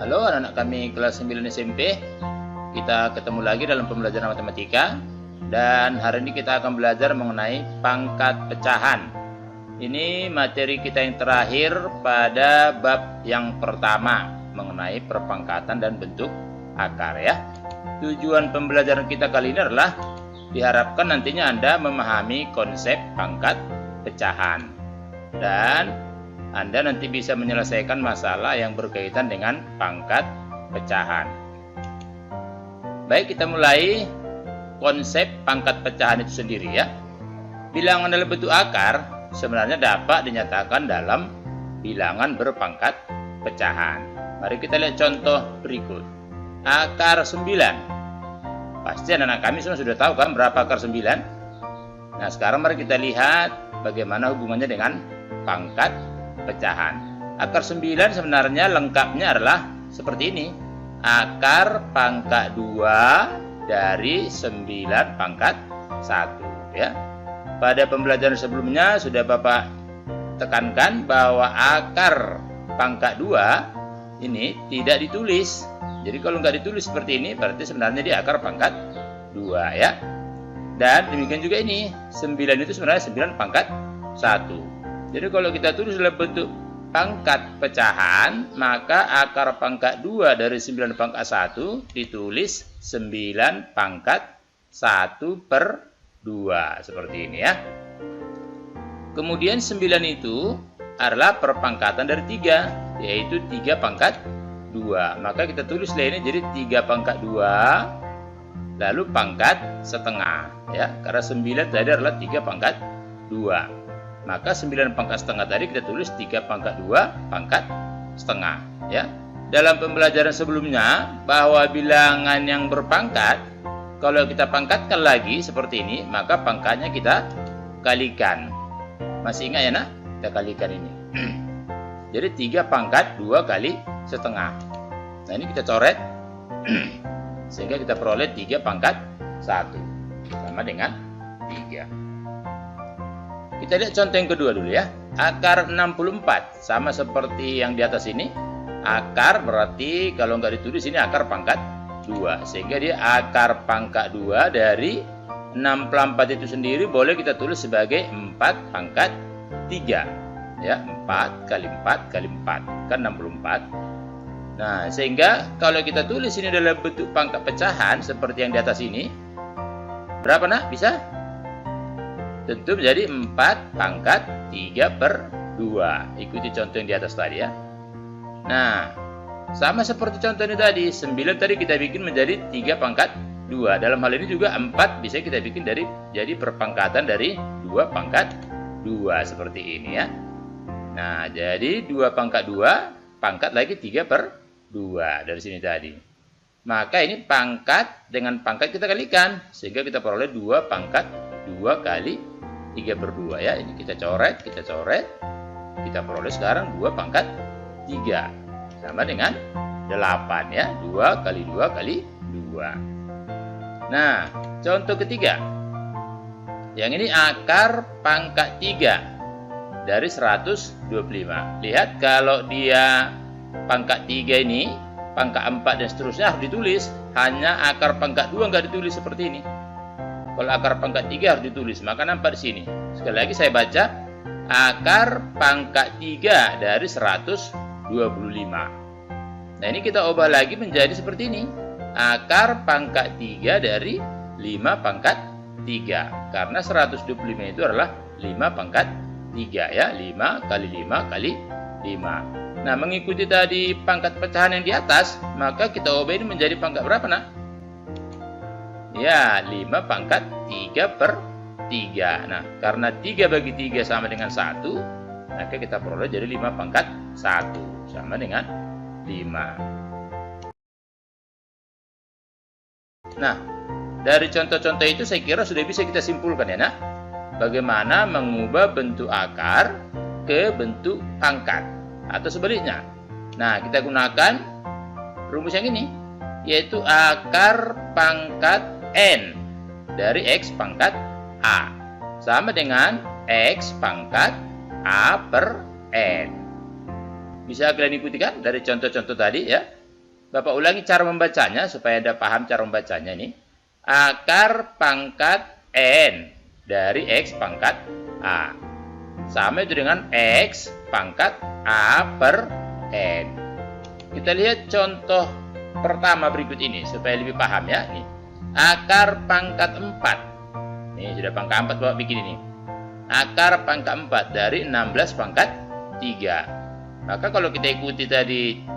Halo anak-anak kami kelas 9 SMP. Kita ketemu lagi dalam pembelajaran matematika. Dan hari ini kita akan belajar mengenai pangkat pecahan. Ini materi kita yang terakhir pada bab yang pertama mengenai perpangkatan dan bentuk akar ya. Tujuan pembelajaran kita kali ini adalah diharapkan nantinya Anda memahami konsep pangkat pecahan. Dan Anda nanti bisa menyelesaikan masalah yang berkaitan dengan pangkat pecahan. Baik, kita mulai konsep pangkat pecahan itu sendiri ya. Bilangan dalam bentuk akar sebenarnya dapat dinyatakan dalam bilangan berpangkat pecahan. Mari kita lihat contoh berikut. Akar 9. Pasti anak-anak kami semua sudah tahu kan berapa akar 9? Nah, sekarang mari kita lihat bagaimana hubungannya dengan pangkat pecahan. Akar 9 sebenarnya lengkapnya adalah seperti ini. Akar pangkat 2 dari 9 pangkat 1 ya. Pada pembelajaran sebelumnya sudah Bapak tekankan bahwa akar pangkat 2 ini tidak ditulis. Jadi kalau nggak ditulis seperti ini berarti sebenarnya dia akar pangkat 2 ya. Dan demikian juga ini 9 itu sebenarnya 9 pangkat 1. Jadi kalau kita tulis dalam bentuk pangkat pecahan, maka akar pangkat 2 dari 9 pangkat 1 ditulis 9 pangkat 1/2. Seperti ini ya. Kemudian 9 itu adalah perpangkatan dari 3, yaitu 3 pangkat 2. Maka kita tulis ini jadi 3 pangkat 2, lalu pangkat setengah. Ya, karena 9 tadi adalah 3 pangkat 2. Maka 9 pangkat setengah tadi kita tulis 3 pangkat 2 pangkat setengah ya. Dalam pembelajaran sebelumnya bahwa bilangan yang berpangkat kalau kita pangkatkan lagi seperti ini maka pangkatnya kita kalikan. Masih ingat ya nak? Kita kalikan ini. Jadi 3 pangkat 2 kali setengah. Nah ini kita coret sehingga kita peroleh 3 pangkat 1 sama dengan 3. Kita lihat contoh yang kedua dulu ya. Akar 64 sama seperti yang di atas ini. Akar berarti kalau nggak ditulis ini akar pangkat 2. Sehingga dia akar pangkat 2 dari 64 itu sendiri boleh kita tulis sebagai 4 pangkat 3. Ya, 4 kali 4 kali 4 kan 64. Nah, sehingga kalau kita tulis ini dalam bentuk pangkat pecahan seperti yang di atas ini. Berapa nak? Bisa? Tentu menjadi 4 pangkat 3/2. Ikuti contoh yang di atas tadi ya. Nah, sama seperti contoh ini tadi. 9 tadi kita bikin menjadi 3 pangkat 2. Dalam hal ini juga 4 bisa kita bikin jadi perpangkatan dari 2 pangkat 2. Seperti ini ya. Nah, jadi 2 pangkat 2 pangkat lagi 3/2 dari sini tadi. Maka ini pangkat dengan pangkat kita kalikan. Sehingga kita peroleh 2 pangkat 2 kali 3/2 ya. Ini kita coret. Kita peroleh sekarang 2 pangkat 3 sama dengan 8 ya. 2 kali 2 kali 2. Nah, contoh ketiga. Yang ini akar pangkat 3 dari 125. Lihat kalau dia pangkat 3 ini, pangkat 4 dan seterusnya harus ditulis. Hanya akar pangkat 2 nggak ditulis seperti ini. Kalau akar pangkat 3 harus ditulis, maka nampak di sini. Sekali lagi saya baca, akar pangkat 3 dari 125. Nah ini kita ubah lagi menjadi seperti ini. Akar pangkat 3 dari 5 pangkat 3. Karena 125 itu adalah 5 pangkat 3 ya. 5 kali 5 kali 5. Nah mengikuti tadi pangkat pecahan yang di atas, maka kita ubah ini menjadi pangkat berapa nak? Ya, 5 pangkat 3/3. Nah, karena 3 bagi 3 sama dengan 1, maka kita peroleh jadi 5 pangkat 1 sama dengan 5. Nah, dari contoh-contoh itu saya kira sudah bisa kita simpulkan ya nak. Bagaimana mengubah bentuk akar ke bentuk pangkat atau sebaliknya. Nah, kita gunakan rumus yang ini, yaitu akar pangkat N dari X pangkat A sama dengan X pangkat A per N. Bisa kalian ikuti kan dari contoh-contoh tadi ya. Bapak ulangi cara membacanya supaya Anda paham cara membacanya ini. Akar pangkat N dari X pangkat A. Sama itu dengan X pangkat A per N. Kita lihat contoh pertama berikut ini supaya lebih paham ya. Nih. Akar pangkat 4. Nih sudah pangkat 4 Bapak bikin ini. Akar pangkat 4 dari 16 pangkat 3. Maka kalau kita ikuti tadi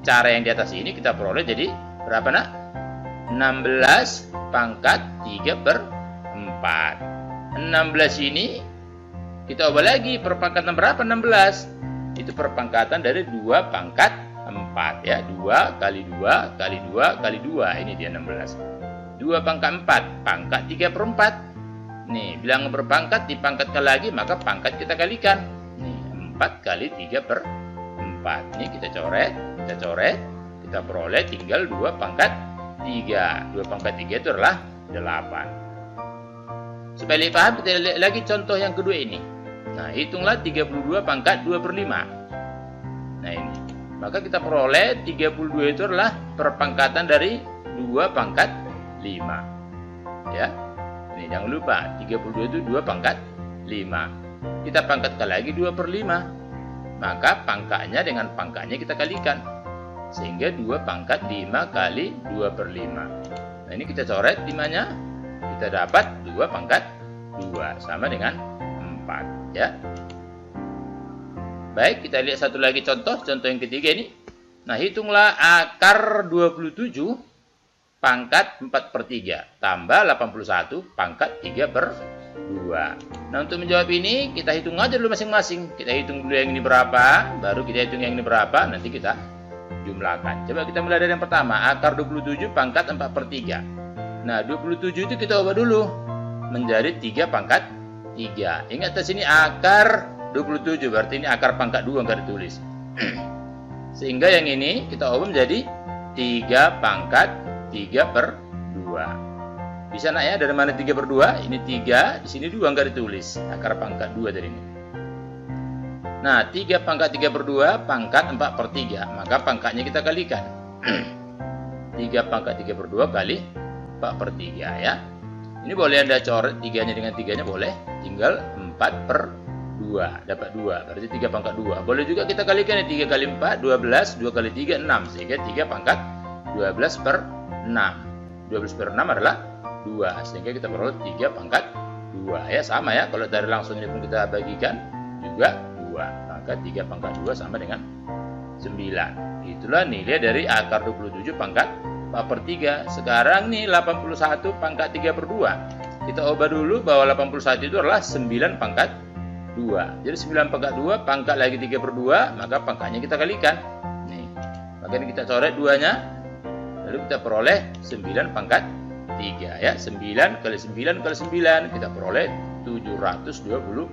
cara yang di atas ini, kita peroleh jadi berapa nak? 16 pangkat 3 per 4. 16 ini kita ubah lagi perpangkatan berapa? 16. Itu perpangkatan dari 2 pangkat 4 ya. 2 kali 2 kali 2 kali 2. Ini dia 16. 2 pangkat 4 pangkat 3 per 4. Nih, bilang berpangkat dipangkatkan lagi, maka pangkat kita kalikan. Nih, 4 kali 3 per 4. Ini kita coret, kita peroleh tinggal 2 pangkat 3. 2 pangkat 3 itu adalah 8. Supaya lebih paham, kita lihat lagi contoh yang kedua ini. Nah, hitunglah 32 pangkat 2 per 5. Nah, ini. Maka kita peroleh 32 itu adalah perpangkatan dari 2 pangkat 5. Ya. Ini jangan lupa, 32 itu 2 pangkat 5. Kita pangkatkan lagi 2 per 5. Maka pangkatnya dengan pangkatnya kita kalikan. Sehingga 2 pangkat 5 kali 2 per 5. Nah, ini kita coret 5-nya. Kita dapat 2 pangkat 2. Sama dengan 4. Ya. Baik, kita lihat satu lagi contoh yang ketiga ini. Nah, hitunglah akar 27 pangkat 4 per 3 tambah 81 pangkat 3 per 2. Nah, untuk menjawab ini kita hitung aja dulu masing-masing. Kita hitung dulu yang ini berapa, baru kita hitung yang ini berapa, nanti kita jumlahkan. Coba kita mulai dari yang pertama, akar 27 pangkat 4 per 3. Nah, 27 itu kita ubah dulu menjadi 3 pangkat 3. Ingat di sini akar 27, berarti ini akar pangkat 2 enggak ditulis. Sehingga yang ini kita ubah menjadi 3 pangkat 3 per 2. Bisa nak ya, dari mana 3 per 2? Ini 3, di sini 2 enggak ditulis. Akar pangkat 2 dari ini. Nah, 3 pangkat 3 per 2, pangkat 4 per 3. Maka pangkatnya kita kalikan. 3 pangkat 3 per 2 kali 4 per 3 ya. Ini boleh Anda coret 3-nya dengan 3-nya boleh. Tinggal 4 per 2. Dapat 2. Berarti 3 pangkat 2. Boleh juga kita kalikan 3 kali 4, 12. 2 kali 3, 6. Sehingga 3 pangkat 12 per 6. 12 per 6 adalah 2. Sehingga kita peroleh 3 pangkat 2. Ya, sama ya. Kalau dari langsung ini pun kita bagikan juga 2. Maka 3 pangkat 2 sama dengan 9. Itulah nilai dari akar 27 pangkat 4 per 3. Sekarang nih 81 pangkat 3 per 2. Kita ubah dulu bahwa 81 itu adalah 9 pangkat 2. Jadi 9 pangkat 2 pangkat lagi 3 per 2. Maka pangkatnya kita kalikan. Nih. Maka ini kita coret 2-nya. Lalu kita peroleh 9 pangkat 3 ya. 9 kali 9 kali 9 kita peroleh 729.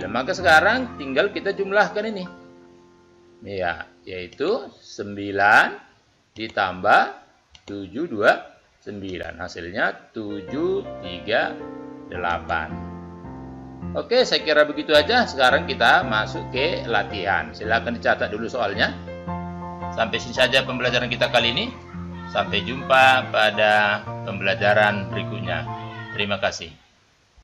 Maka sekarang tinggal kita jumlahkan ini. Ya, yaitu 9 ditambah 729. Hasilnya 738. Oke, saya kira begitu aja. Sekarang kita masuk ke latihan. Silakan dicatat dulu soalnya. Sampai sini saja pembelajaran kita kali ini. Sampai jumpa pada pembelajaran berikutnya. Terima kasih.